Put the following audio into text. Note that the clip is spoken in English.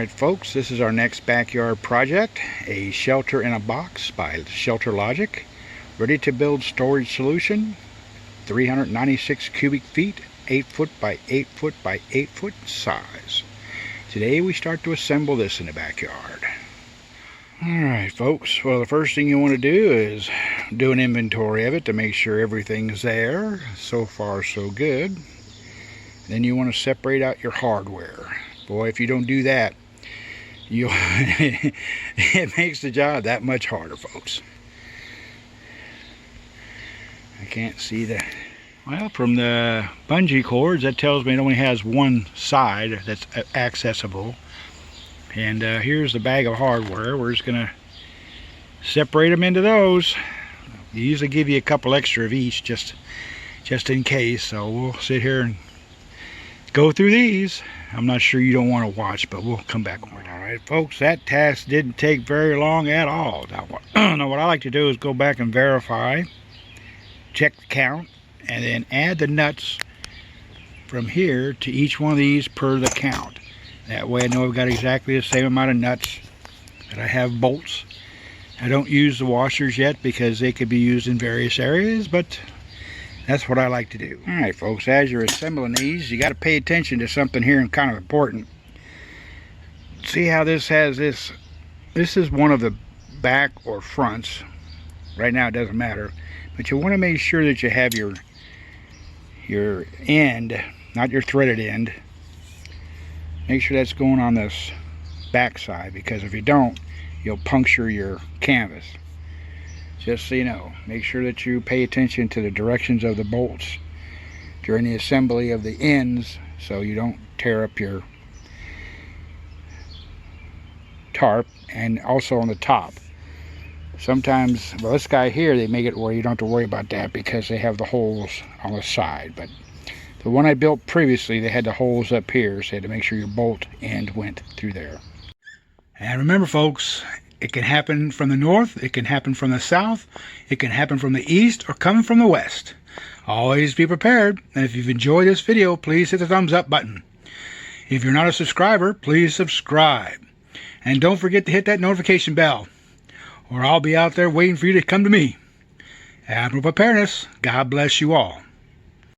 Alright folks, this is our next backyard project, a shelter in a box by Shelter Logic. Ready to build storage solution, 396 cubic feet, 8 foot by 8 foot by 8 foot size. Today we start to assemble this in the backyard. Alright folks, well the first thing you want to do is do an inventory of it to make sure everything's there. So far so good. Then you want to separate out your hardware. Boy, if you don't do that, it makes the job that much harder, folks. I can't see the... Well, from the bungee cords, that tells me it only has one side that's accessible. And here's the bag of hardware. We're just going to separate them into those. They usually give you a couple extra of each just in case. So we'll sit here and go through these. I'm not sure you don't want to watch, but we'll come back over. Alright folks, that task didn't take very long at all. Now what I like to do is go back and verify, check the count, and then add the nuts from here to each one of these per the count. That way I know I've got exactly the same amount of nuts, that I have bolts. I don't use the washers yet because they could be used in various areas, but that's what I like to do. Alright folks, as you're assembling these, you got to pay attention to something here and kind of important. See how this has this is one of the back or fronts. Right now it doesn't matter, but you want to make sure that you have your end, not your threaded end. Make sure that's going on this back side, because if you don't, you'll puncture your canvas. Just so you know, make sure that you pay attention to the directions of the bolts during the assembly of the ends, so you don't tear up your tarp. And also on the top, sometimes, well, this guy here, they make it where you don't have to worry about that because they have the holes on the side. But the one I built previously, they had the holes up here, so you had to make sure your bolt end went through there. And remember folks, it can happen from the north, it can happen from the south, it can happen from the east, or coming from the west. Always be prepared. And if you've enjoyed this video, please hit the thumbs up button. If you're not a subscriber, please subscribe. And don't forget to hit that notification bell, or I'll be out there waiting for you to come to me. Admiral Preparedness, God bless you all.